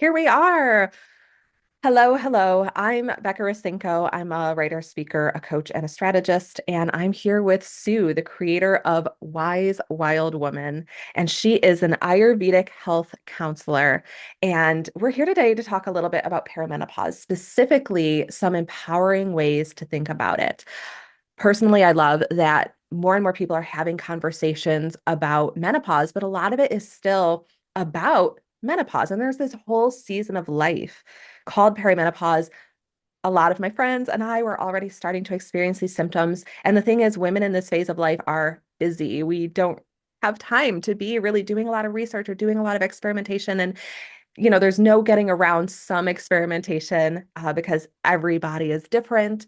Here we are. Hello, hello. I'm Becca Rasinko. I'm a writer, speaker, a coach, and a strategist. And I'm here with Sue, the creator of Wise Wild Woman. And she is an Ayurvedic health counselor. And we're here today to talk a little bit about perimenopause, specifically some empowering ways to think about it. Personally, I love that more and more people are having conversations about menopause, but a lot of it is still about menopause. And there's this whole season of life called perimenopause. A lot of my friends and I were already starting to experience these symptoms. And the thing is, women in this phase of life are busy. We don't have time to be really doing a lot of research or doing a lot of experimentation. And there's no getting around some experimentation because everybody is different.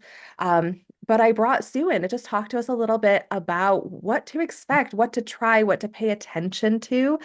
But I brought Sue in to just talk to us a little bit about what to expect, what to try, what to pay attention to.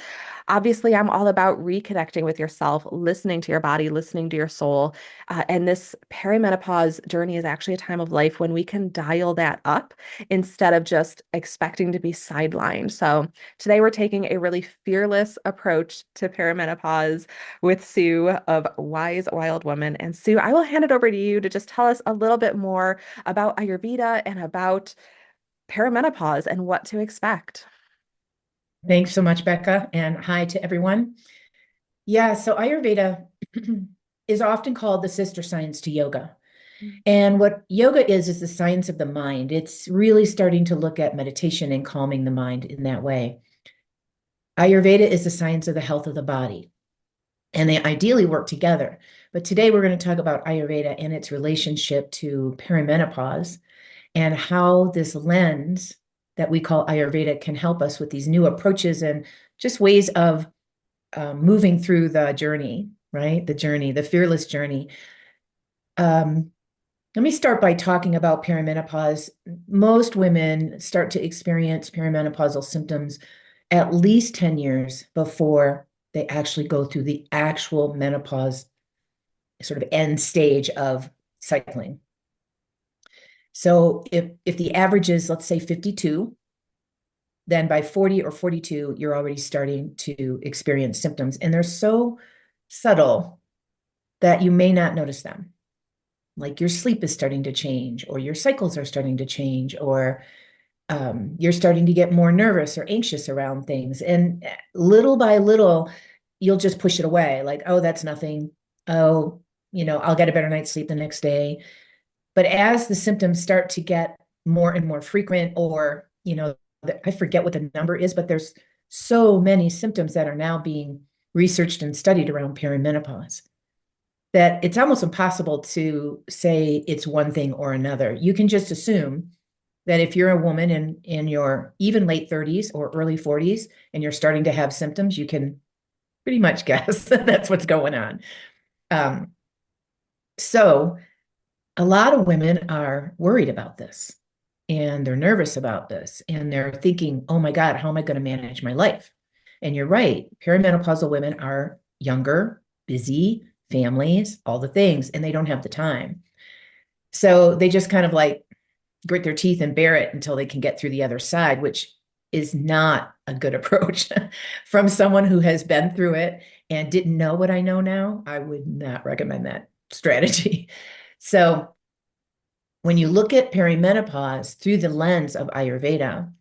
Obviously, I'm all about reconnecting with yourself, listening to your body, listening to your soul. And this perimenopause journey is actually a time of life when we can dial that up instead of just expecting to be sidelined. So today we're taking a really fearless approach to perimenopause with Sue of Wise Wild Woman. And Sue, I will hand it over to you to just tell us a little bit more about Ayurveda and about perimenopause and what to expect. Thanks so much, Becca, and hi to everyone. Yeah, so Ayurveda is often called the sister science to yoga. And what yoga is the science of the mind. It's really starting to look at meditation and calming the mind in that way. Ayurveda is the science of the health of the body, and they ideally work together. But today we're going to talk about Ayurveda and its relationship to perimenopause and how this lens that we call Ayurveda can help us with these new approaches and just ways of moving through the journey, right? The journey, the fearless journey. Um, Let me start by talking about perimenopause. Most women start to experience perimenopausal symptoms at least 10 years before they actually go through the actual menopause sort of end stage of cycling. So if the average is, let's say, 52, then by 40 or 42, you're already starting to experience symptoms. And they're so subtle that you may not notice them. Like your sleep is starting to change, or your cycles are starting to change, or you're starting to get more nervous or anxious around things. And little by little, you'll just push it away. Like, oh, that's nothing. Oh, I'll get a better night's sleep the next day. But as the symptoms start to get more and more frequent, or, I forget what the number is, but there's so many symptoms that are now being researched and studied around perimenopause that it's almost impossible to say it's one thing or another. You can just assume that if you're a woman in your even late 30s or early 40s and you're starting to have symptoms, you can pretty much guess that that's what's going on. Um, so a lot of women are worried about this and they're nervous about this and they're thinking, oh my God, how am I going to manage my life? And you're right. Perimenopausal women are younger, busy, families, all the things, and they don't have the time. So they just kind of like grit their teeth and bear it until they can get through the other side, which is not a good approach. From someone who has been through it and didn't know what I know now, I would not recommend that strategy. So when you look at perimenopause through the lens of Ayurveda,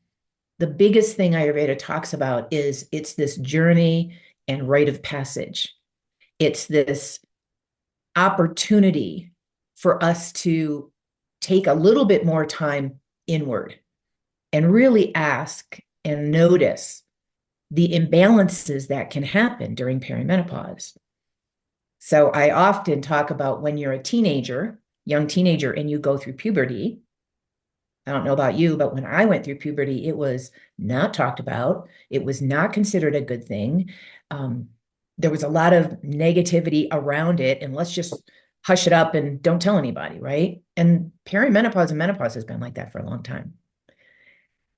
the biggest thing Ayurveda talks about is it's this journey and rite of passage. It's this opportunity for us to take a little bit more time inward and really ask and notice the imbalances that can happen during perimenopause. So I often talk about when you're a teenager, young teenager, and you go through puberty. I don't know about you, but when I went through puberty, it was not talked about. It was not considered a good thing. Um, there was a lot of negativity around it, and let's just hush it up and don't tell anybody, right? And perimenopause and menopause has been like that for a long time.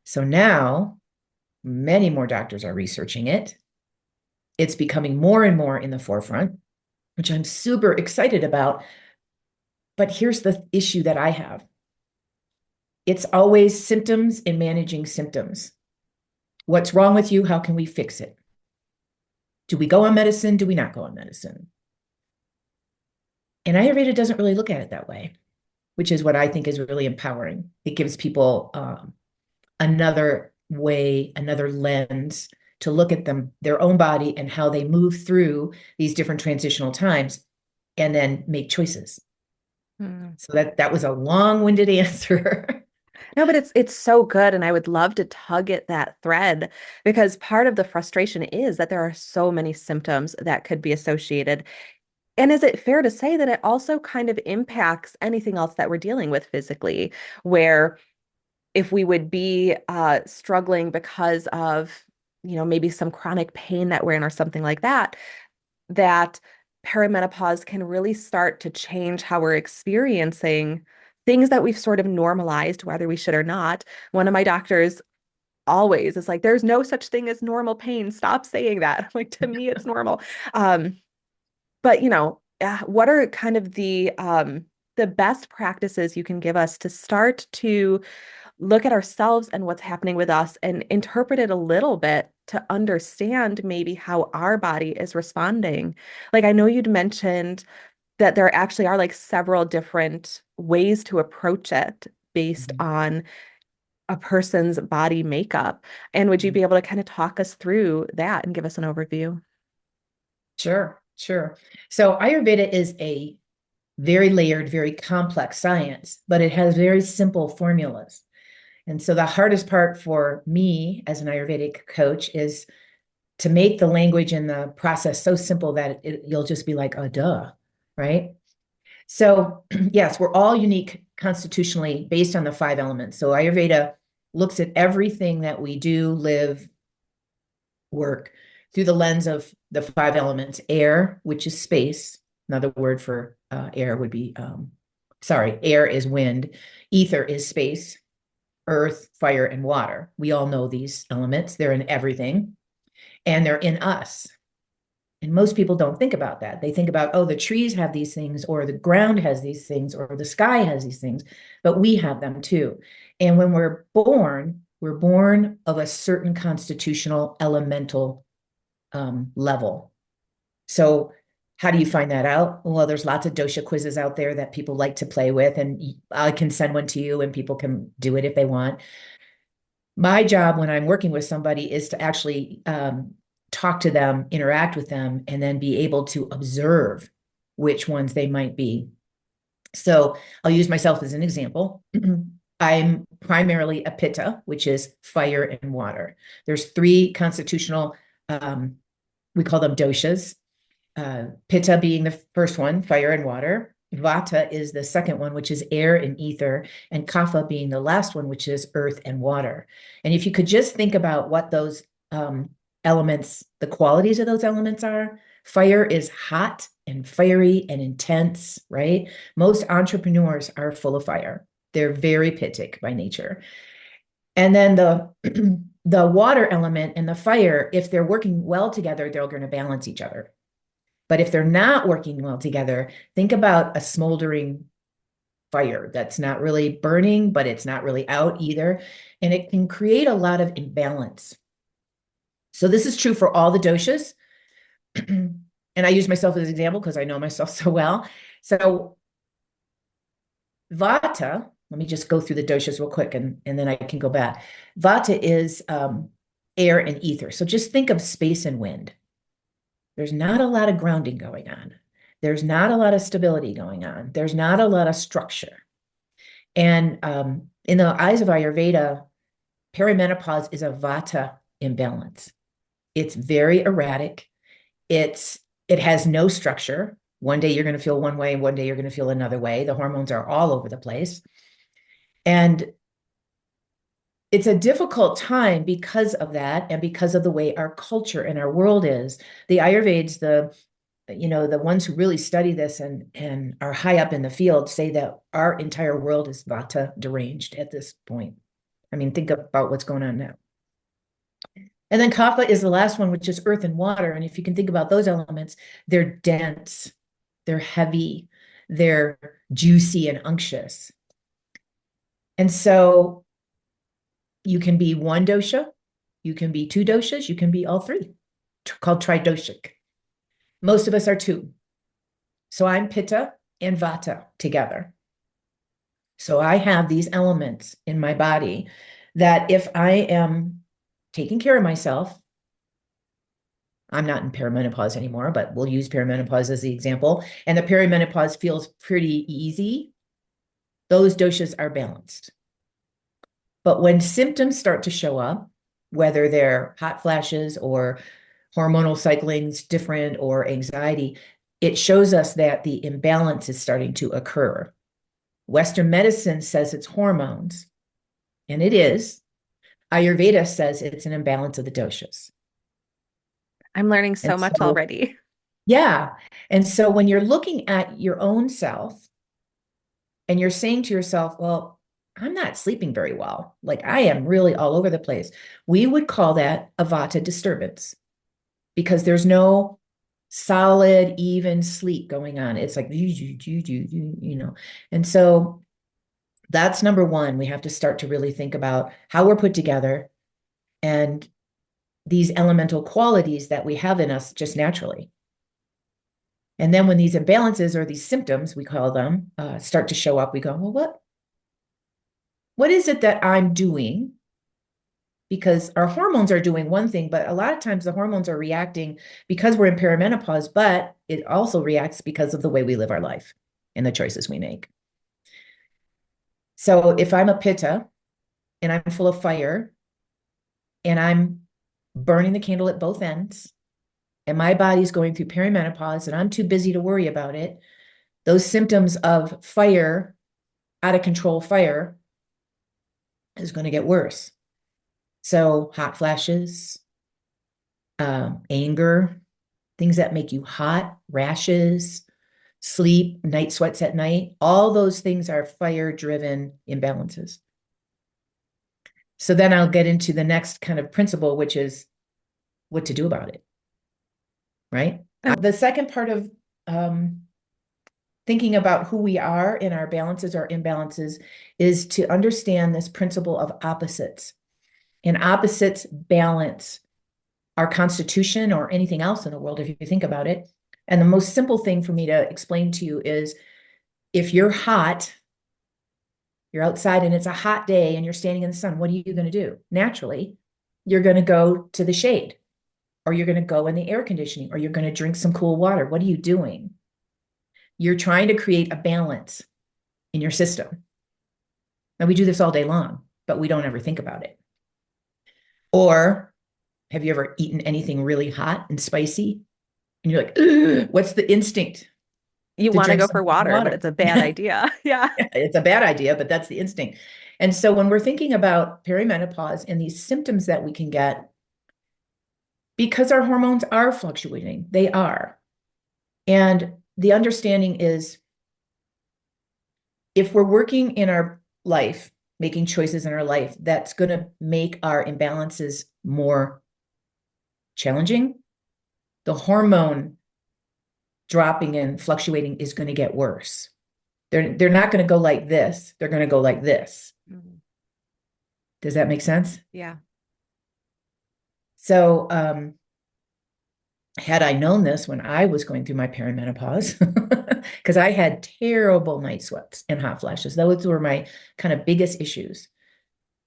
So now many more doctors are researching it. It's becoming more and more in the forefront, which I'm super excited about. But here's the issue that I have. It's always symptoms and managing symptoms. What's wrong with you? How can we fix it? Do we go on medicine? Do we not go on medicine? And Ayurveda doesn't really look at it that way, which is what I think is really empowering. It gives people another way, another lens to look at them, their own body, and how they move through these different transitional times, and then make choices. Hmm. So that was a long-winded answer. No, but it's so good, and I would love to tug at that thread because part of the frustration is that there are so many symptoms that could be associated. And is it fair to say that it also kind of impacts anything else that we're dealing with physically, where if we would be struggling because of, maybe some chronic pain that we're in or something like that, that perimenopause can really start to change how we're experiencing things that we've sort of normalized, whether we should or not. One of my doctors always is like, there's no such thing as normal pain. Stop saying that. Like, to me, it's normal. But what are kind of the best practices you can give us to start to look at ourselves and what's happening with us and interpret it a little bit to understand maybe how our body is responding? Like, I know you'd mentioned that there actually are like several different ways to approach it based Mhm. on a person's body makeup. And would you be able to kind of talk us through that and give us an overview? Sure, sure. So Ayurveda is a very layered, very complex science, but it has very simple formulas. And so the hardest part for me as an Ayurvedic coach is to make the language and the process so simple that you'll just be like, oh, duh, right? So, yes, we're all unique constitutionally based on the five elements. So Ayurveda looks at everything that we do, live, work through the lens of the five elements: air, which is space. Another word for air would be, sorry, air is wind, ether is space, earth, fire, and water. We all know these elements, they're in everything, and they're in us. And most people don't think about that. They think about, oh, the trees have these things, or the ground has these things, or the sky has these things, but we have them too. And when we're born of a certain constitutional elemental level. So, how do you find that out? Well, there's lots of dosha quizzes out there that people like to play with, and I can send one to you, and people can do it if they want. My job when I'm working with somebody is to actually talk to them, interact with them, and then be able to observe which ones they might be. So I'll use myself as an example. I'm primarily a pitta, which is fire and water. There's three constitutional, we call them doshas. Pitta being the first one, fire and water. Vata is the second one, which is air and ether, and Kapha being the last one, which is earth and water. And if you could just think about what those elements, the qualities of those elements are, fire is hot and fiery and intense, right? Most entrepreneurs are full of fire. They're very pittic by nature. And then the the water element and the fire, if they're working well together, they're going to balance each other. But if they're not working well together, think about a smoldering fire that's not really burning, but it's not really out either. And it can create a lot of imbalance. So this is true for all the doshas. And I use myself as an example because I know myself so well. So Vata, let me just go through the doshas real quick and then I can go back. Vata is air and ether. So just think of space and wind. There's not a lot of grounding going on. There's not a lot of stability going on. There's not a lot of structure. And in the eyes of Ayurveda, perimenopause is a vata imbalance. It's very erratic. It has no structure. One day you're going to feel one way, and one day you're going to feel another way. The hormones are all over the place. And it's a difficult time because of that and because of the way our culture and our world is. The Ayurveds, the ones who really study this and are high up in the field say that our entire world is vata deranged at this point. I mean, think about what's going on now. And then kapha is the last one, which is earth and water. And if you can think about those elements, they're dense, they're heavy, they're juicy and unctuous. And so you can be one dosha, you can be two doshas, you can be all three, called tridoshic. Most of us are two. So I'm pitta and vata together. So I have these elements in my body that if I am taking care of myself, I'm not in perimenopause anymore, but we'll use perimenopause as the example. And the perimenopause feels pretty easy. Those doshas are balanced. But when symptoms start to show up, whether they're hot flashes or hormonal cycling's different or anxiety, it shows us that the imbalance is starting to occur. Western medicine says it's hormones, and it is. Ayurveda says it's an imbalance of the doshas. I'm learning And so much so, already. yeah. And so when you're looking at your own self and you're saying to yourself, well, I'm not sleeping very well, like I am really all over the place, we would call that a vata disturbance because there's no solid, even sleep going on. It's like, you know. And so that's number one. We have to start to really think about how we're put together and these elemental qualities that we have in us just naturally. And then when these imbalances or these symptoms, we call them, start to show up, we go, well, what is it that I'm doing? Because our hormones are doing one thing, but a lot of times the hormones are reacting because we're in perimenopause, but it also reacts because of the way we live our life and the choices we make. So if I'm a pitta and I'm full of fire and I'm burning the candle at both ends, and my body's going through perimenopause and I'm too busy to worry about it, those symptoms of fire, out of control fire, is going to get worse. So hot flashes, anger, things that make you hot, rashes, sleep, night sweats at night, all those things are fire driven imbalances. So then I'll get into the next kind of principle, which is what to do about it, right? The second part of thinking about who we are in our balances or imbalances is to understand this principle of opposites. And opposites balance our constitution or anything else in the world, if you think about it. And the most simple thing for me to explain to you is if you're hot, you're outside and it's a hot day and you're standing in the sun, what are you going to do? Naturally, you're going to go to the shade or you're going to go in the air conditioning or you're going to drink some cool water. What are you doing? You're trying to create a balance in your system. Now, we do this all day long, but we don't ever think about it. Or have you ever eaten anything really hot and spicy? And you're like, ugh, what's the instinct? You To want to drink go some for water, but water. it's a bad idea. Yeah. It's a bad idea, but that's the instinct. And so when we're thinking about perimenopause and these symptoms that we can get, because our hormones are fluctuating, they are. And the understanding is if we're working in our life, making choices in our life, that's going to make our imbalances more challenging. The hormone dropping and fluctuating is going to get worse. They're not going to go like this. They're going to go like this. Mhm. Does that make sense? Yeah. So, had I known this when I was going through my perimenopause, because I had terrible night sweats and hot flashes, those were my kind of biggest issues.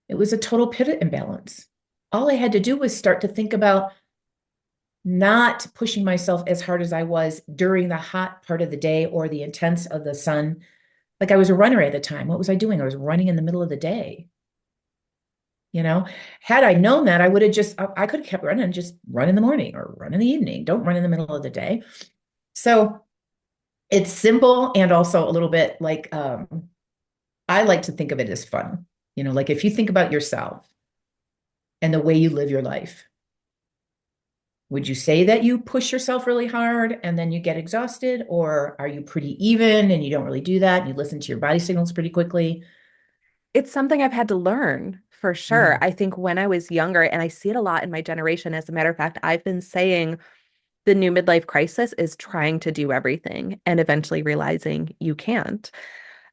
It was a total pivot imbalance. All I had to do was start to think about not pushing myself as hard as I was during the hot part of the day or the intense of the sun. Like I was a runner at the time. What was I doing? I was running in the middle of the day. You know, had I known that, I would have just, I could have kept running, just run in the morning or run in the evening. Don't run in the middle of the day. So it's simple and also a little bit like, I like to think of it as fun. You know, like if you think about yourself and the way you live your life, would you say that you push yourself really hard and then you get exhausted? Or are you pretty even and you don't really do that? And you listen to your body signals pretty quickly? It's something I've had to learn for sure. Yeah. I think when I was younger, and I see it a lot in my generation, as a matter of fact, I've been saying the new midlife crisis is trying to do everything and eventually realizing you can't.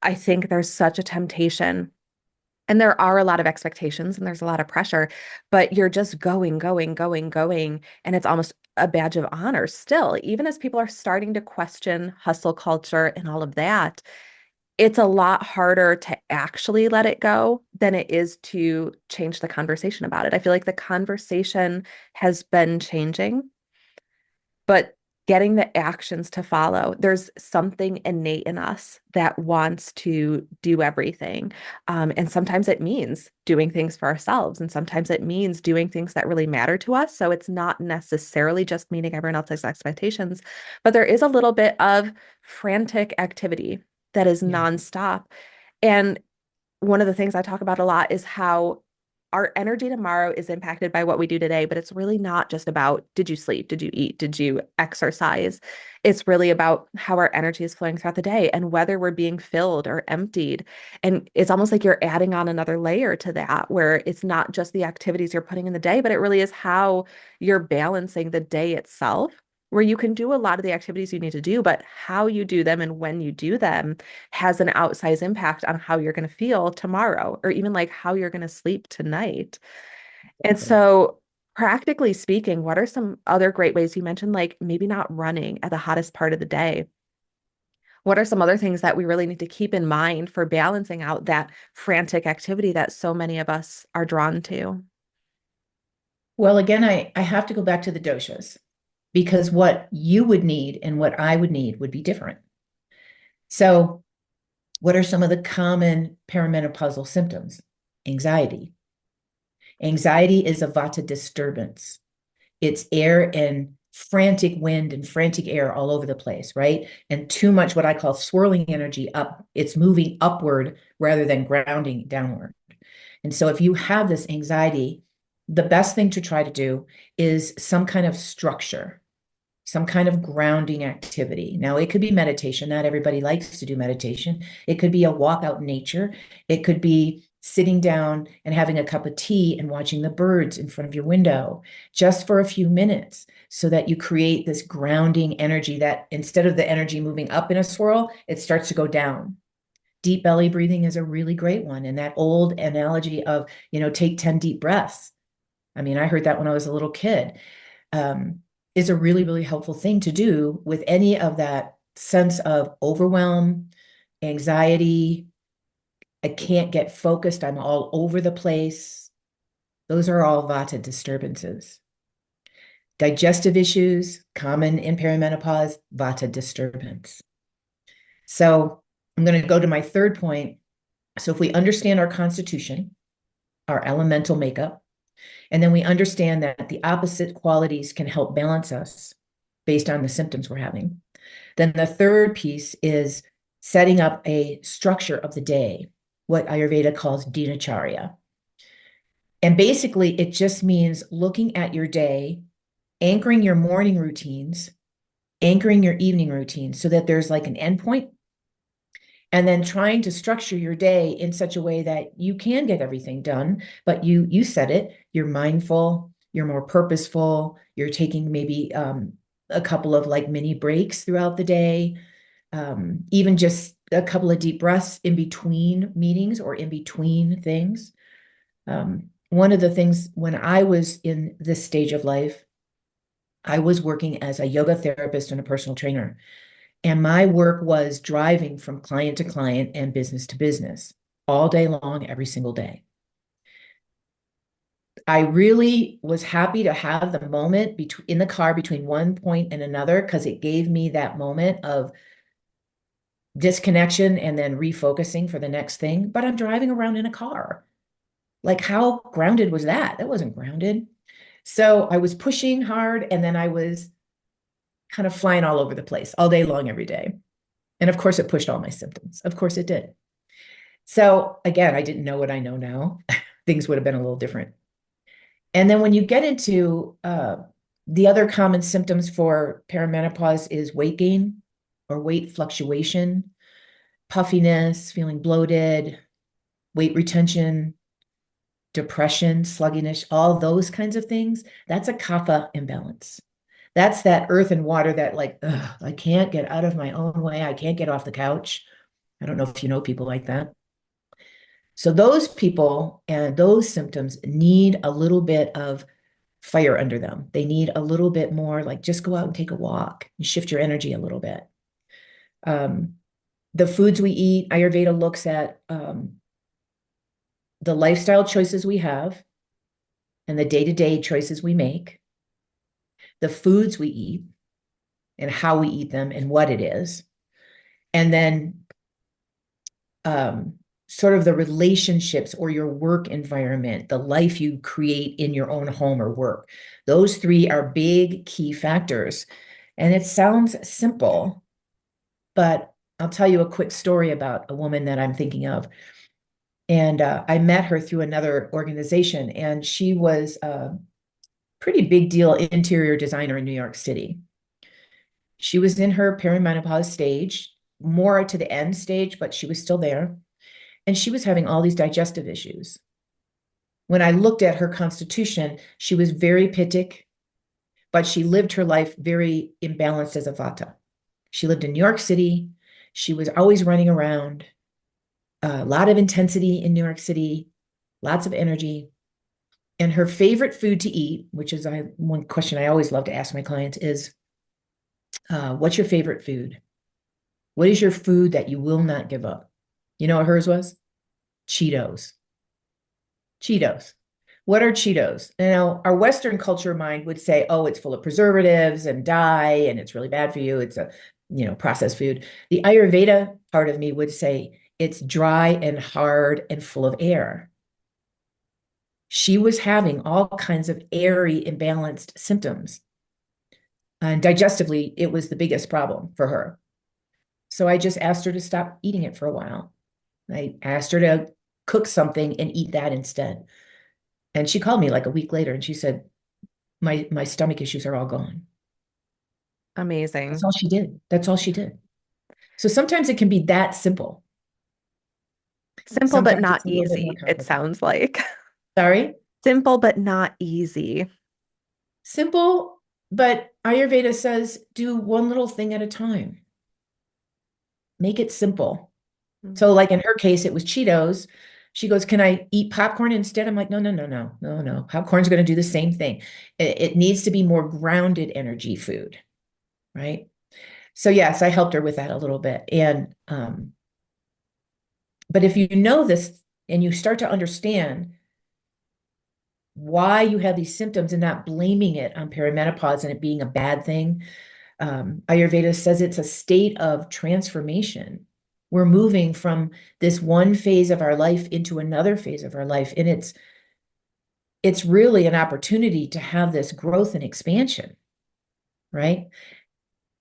I think there's such a temptation, And there are a lot of expectations and there's a lot of pressure, but you're just going, going, going, going. And it's almost a badge of honor still, even as people are starting to question hustle culture and all of that. It's a lot harder to actually let it go than it is to change the conversation about it. I feel like the conversation has been changing, but getting the actions to follow. There's something innate in us that wants to do everything. And sometimes it means doing things for ourselves, and sometimes it means doing things that really matter to us. So it's not necessarily just meeting everyone else's expectations, but there is a little bit of frantic activity that is Yeah. nonstop. And one of the things I talk about a lot is how our energy tomorrow is impacted by what we do today, but it's really not just about did you sleep, did you eat, did you exercise? It's really about how our energy is flowing throughout the day and whether we're being filled or emptied. And it's almost like you're adding on another layer to that, where it's not just the activities you're putting in the day, but it really is how you're balancing the day itself. Where you can do a lot of the activities you need to do, but how you do them and when you do them has an outsized impact on how you're going to feel tomorrow, or even like how you're going to sleep tonight. And Exactly. so, practically speaking, what are some other great ways you mentioned, like maybe not running at the hottest part of the day? What are some other things that we really need to keep in mind for balancing out that frantic activity that so many of us are drawn to? Well, again, I have to go back to the doshas because what you would need and what I would need would be different. So, what are some of the common perimenopausal symptoms? Anxiety. Anxiety is a vata disturbance. It's air and frantic wind and frantic air all over the place, right? And too much what I call swirling energy up. It's moving upward rather than grounding downward. And so if you have this anxiety, the best thing to try to do is some kind of structure, some kind of grounding activity. Now, it could be meditation. Not everybody likes to do meditation. It could be a walk out in nature. It could be sitting down and having a cup of tea and watching the birds in front of your window just for a few minutes so that you create this grounding energy that instead of the energy moving up in a swirl, it starts to go down. Deep belly breathing is a really great one. And that old analogy of, take 10 deep breaths. I mean, I heard that when I was a little kid, um, is a really, really helpful thing to do with any of that sense of overwhelm, anxiety. I can't get focused. I'm all over the place. Those are all vata disturbances. Digestive issues, common in perimenopause, vata disturbance. So I'm going to go to my third point. So if we understand our constitution, our elemental makeup, and then we understand that the opposite qualities can help balance us based on the symptoms we're having. Then the third piece is setting up a structure of the day, what Ayurveda calls dinacharya. And basically, it just means looking at your day, anchoring your morning routines, anchoring your evening routines so that there's like an endpoint, and then trying to structure your day in such a way that you can get everything done, but you said it, you're mindful, you're more purposeful, you're taking maybe a couple of like mini breaks throughout the day, even just a couple of deep breaths in between meetings or in between things. One of the things when I was in this stage of life, I was working as a yoga therapist and a personal trainer. And my work was driving from client to client and business to business all day long, every single day. I really was happy to have the moment in the car between one point and another because it gave me that moment of disconnection and then refocusing for the next thing. But I'm driving around in a car. Like, how grounded was that? That wasn't grounded. So I was pushing hard and then I was kind of flying all over the place all day long, every day. And of course, it pushed all my symptoms. Of course, it did. So again, I didn't know what I know now. Things would have been a little different. And then when you get into the other common symptoms for perimenopause is weight gain or weight fluctuation, puffiness, feeling bloated, weight retention, depression, sluggishness, all those kinds of things. That's a kapha imbalance. That's that earth and water that like, ugh, I can't get out of my own way. I can't get off the couch. I don't know if you know people like that. So those people and those symptoms need a little bit of fire under them. They need a little bit more like just go out and take a walk and shift your energy a little bit. Um, the foods we eat, Ayurveda looks at the lifestyle choices we have and the day-to-day choices we make, the foods we eat and how we eat them and what it is, and then um, sort of the relationships or your work environment, the life you create in your own home or work. Those three are big key factors. And it sounds simple, but I'll tell you a quick story about a woman that I'm thinking of. And I met her through another organization, and she was a pretty big deal interior designer in New York City. She was in her perimenopause stage, more to the end stage, but she was still there. And she was having all these digestive issues. When I looked at her constitution, she was very pitic, but she lived her life very imbalanced as a vata. She lived in New York City. She was always running around, a lot of intensity in New York City, lots of energy. And her favorite food to eat, which is one question I always love to ask my clients, is what's your favorite food? What is your food that you will not give up? You know what hers was? Cheetos. Cheetos. What are Cheetos? Now, our Western culture mind would say, oh, it's full of preservatives and dye, and it's really bad for you. It's a, processed food. The Ayurveda part of me would say it's dry and hard and full of air. She was having all kinds of airy, imbalanced symptoms. And digestively, it was the biggest problem for her. So I just asked her to stop eating it for a while. I asked her to cook something and eat that instead. And she called me like a week later and she said, my stomach issues are all gone. That's Amazing. all she did. That's all she did. So sometimes it can be that simple. Simple but Sometimes not it's a little bit more easy, it complicated. sounds like. Sorry? Simple but not easy. Simple, but Ayurveda says do one little thing at a time. Make it simple. Mm. So, like in her case, it was Cheetos. She goes, "Can I eat popcorn instead?" I'm like, "No, no, no, no, no, no. Popcorn's going to do the same thing. It needs to be more grounded energy food, right?" So, yes, I helped her with that a little bit. But if you know this and you start to understand why you have these symptoms and not blaming it on perimenopause and it being a bad thing, Ayurveda says it's a state of transformation. We're moving from this one phase of our life into another phase of our life, and it's really an opportunity to have this growth and expansion, right?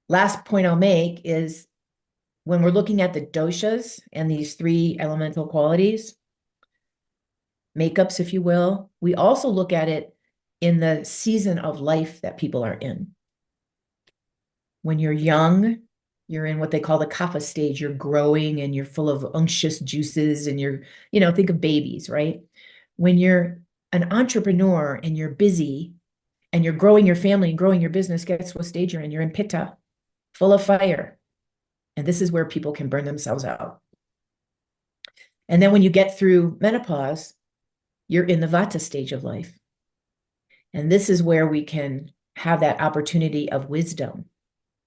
Last point I'll make is when we're looking at the doshas and these three elemental qualities, makeups, if you will, we also look at it in the season of life that people are in. When you're young, you're in what they call the kapha stage. You're growing and you're full of unctuous juices and think of babies, right? When you're an entrepreneur and you're busy and you're growing your family and growing your business, guess what stage you're in? You're in pitta, full of fire. And this is where people can burn themselves out. And then when you get through menopause, you're in the vata stage of life. And this is where we can have that opportunity of wisdom.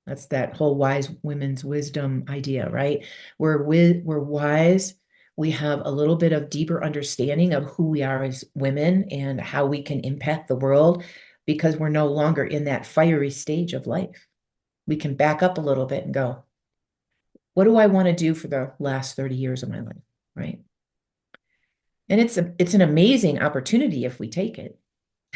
That's that whole wise women's wisdom idea, right? We're wise. We have a little bit of deeper understanding of who we are as women and how we can impact the world because we're no longer in that fiery stage of life. We can back up a little bit and go, what do I want to do for the last 30 years of my life? Right. And it's an amazing opportunity if we take it.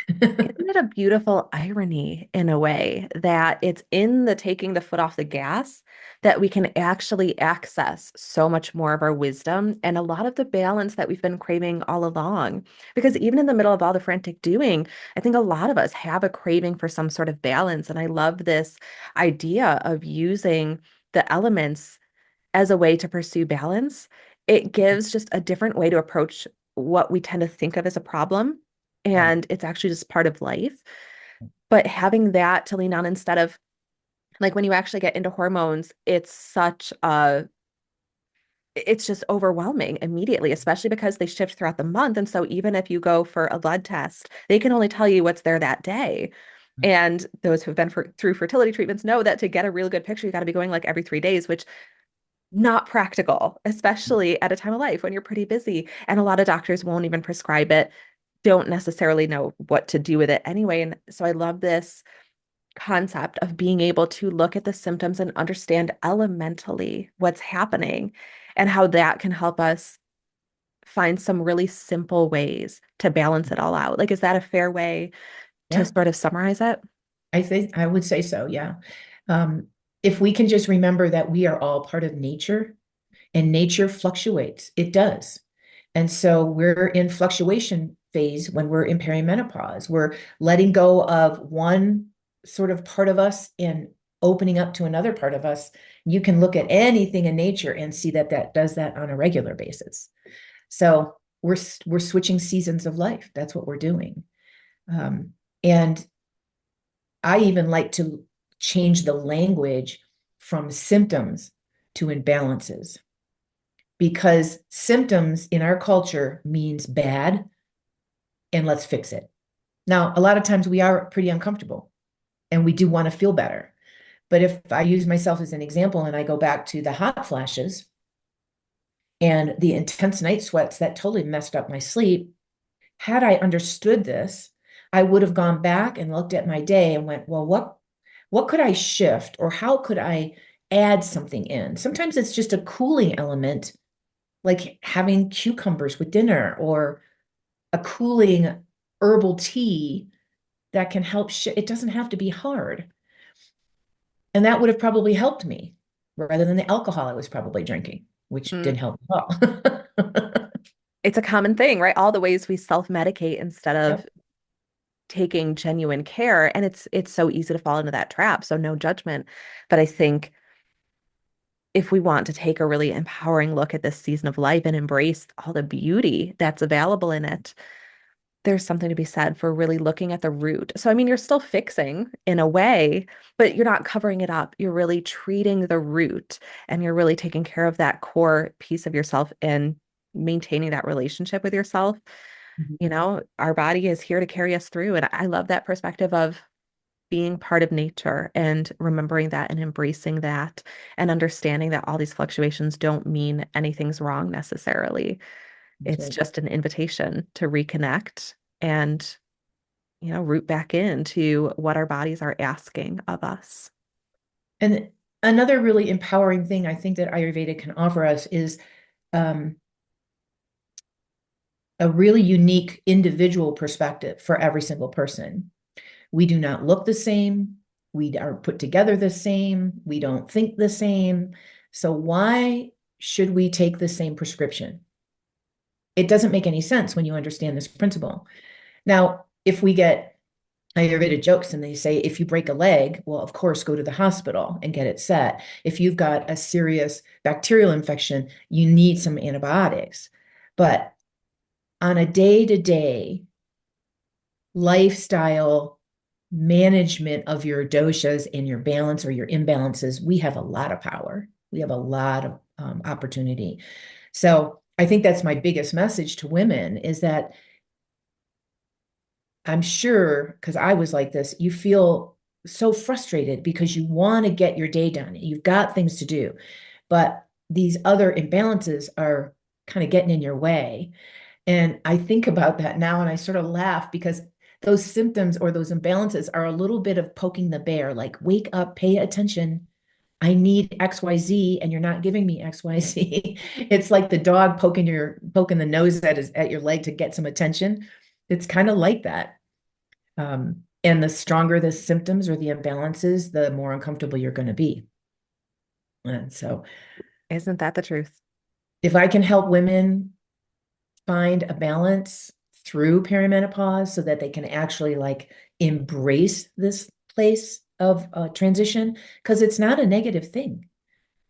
Isn't it a beautiful irony in a way that it's in the taking the foot off the gas that we can actually access so much more of our wisdom and a lot of the balance that we've been craving all along? Because even in the middle of all the frantic doing, I think a lot of us have a craving for some sort of balance. And I love this idea of using the elements as a way to pursue balance. It gives just a different way to approach what we tend to think of as a problem. Right. And it's actually just part of life. But having that to lean on instead of like when you actually get into hormones, it's such a it's just overwhelming immediately, especially because they shift throughout the month. And so even if you go for a blood test, they can only tell you what's there that day. And those who've been through fertility treatments know that to get a really good picture, you got to be going like every 3 days, which not practical, especially at a time of life when you're pretty busy. And a lot of doctors won't even prescribe it, don't necessarily know what to do with it anyway. And so I love this concept of being able to look at the symptoms and understand elementally what's happening and how that can help us find some really simple ways to balance it all out. Like, is that a fair way to Yeah, sort of summarize it? I think I would say so. Yeah. Um, if we can just remember that we are all part of nature and nature fluctuates, it does. And so we're in fluctuation phase when we're in perimenopause. We're letting go of one sort of part of us and opening up to another part of us. You can look at anything in nature and see that that does that on a regular basis. So we're switching seasons of life. That's what we're doing. And I even like to change the language from symptoms to imbalances because symptoms in our culture means bad and let's fix it. Now, a lot of times we are pretty uncomfortable and we do want to feel better. But if I use myself as an example and I go back to the hot flashes and the intense night sweats that totally messed up my sleep, had I understood this, I would have gone back and looked at my day and went, well, what could I shift or how could I add something in? Sometimes it's just a cooling element, like having cucumbers with dinner or a cooling herbal tea that can help. It doesn't have to be hard. And that would have probably helped me rather than the alcohol I was probably drinking, which Mm. didn't help at all. It's a common thing, right? All the ways we self-medicate instead of Yep. taking genuine care. And it's so easy to fall into that trap. So no judgment. But I think if we want to take a really empowering look at this season of life and embrace all the beauty that's available in it, there's something to be said for really looking at the root. So, I mean, you're still fixing in a way, but you're not covering it up. You're really treating the root and you're really taking care of that core piece of yourself and maintaining that relationship with yourself. Mhm. You know, our body is here to carry us through. And I love that perspective of being part of nature and remembering that and embracing that and understanding that all these fluctuations don't mean anything's wrong necessarily. That's It's right. just an invitation to reconnect and, root back into what our bodies are asking of us. And another really empowering thing I think that Ayurveda can offer us is um, a really unique individual perspective for every single person. We do not look the same. We aren't put together the same. We don't think the same. So why should we take the same prescription? It doesn't make any sense when you understand this principle. Now, if we get Ayurveda jokes and they say, if you break a leg, well, of course, go to the hospital and get it set. If you've got a serious bacterial infection, you need some antibiotics. But on a day to day lifestyle management of your doshas and your balance or your imbalances, we have a lot of power. We have a lot of opportunity. So I think that's my biggest message to women is that I'm sure, because I was like this, you feel so frustrated because you want to get your day done. You've got things to do, but these other imbalances are kind of getting in your way. And I think about that now and I sort of laugh because those symptoms or those imbalances are a little bit of poking the bear, like, wake up, pay attention. I need XYZ and you're not giving me XYZ. It's like the dog poking the nose at your leg to get some attention. It's kind of like that. And the stronger the symptoms or the imbalances, the more uncomfortable you're going to be. And so Isn't that the truth? if I can help women find a balance through perimenopause so that they can actually like embrace this place of transition, because it's not a negative thing.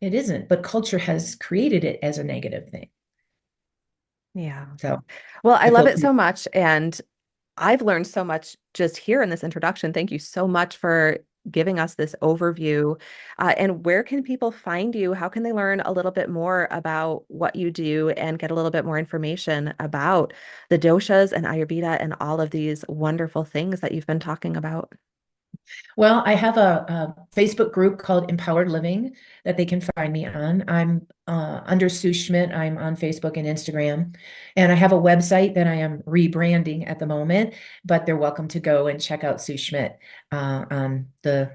It isn't, but culture has created it as a negative thing. Yeah. So Well, I I love feel it so much. And I've learned so much just here in this introduction. Thank you so much for giving us this overview. And where can people find you? How can they learn a little bit more about what you do and get a little bit more information about the doshas and Ayurveda and all of these wonderful things that you've been talking about? Well, I have a Facebook group called Empowered Living that they can find me on. I'm under Sue Schmitt. I'm on Facebook and Instagram. And I have a website that I am rebranding at the moment, but they're welcome to go and check out Sue Schmitt on the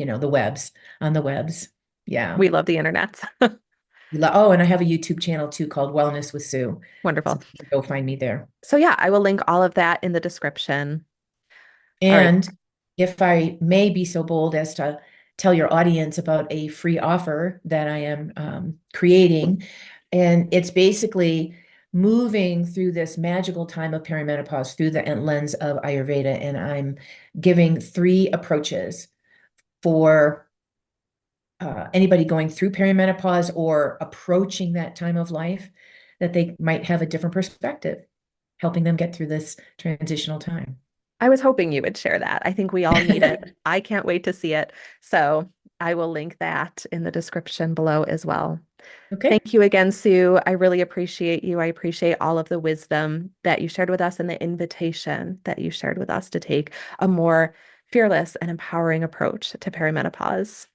webs, on the webs. Yeah. We love the internet. Oh, and I have a YouTube channel too called Wellness with Sue. So Wonderful. you can go find me there. So, yeah, I will link all of that in the description. All right. And if I may be so bold as to tell your audience about a free offer that I am creating, and it's basically moving through this magical time of perimenopause through the lens of Ayurveda, and I'm giving 3 approaches for anybody going through perimenopause or approaching that time of life that they might have a different perspective, helping them get through this transitional time. I was hoping you would share that. I think we all need it. I can't wait to see it. So, I will link that in the description below as well. Okay. Thank you again, Sue. I really appreciate you. I appreciate all of the wisdom that you shared with us and the invitation that you shared with us to take a more fearless and empowering approach to perimenopause.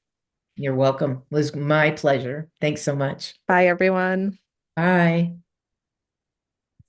You're welcome. It was my pleasure. Thanks so much. Bye, everyone. Bye.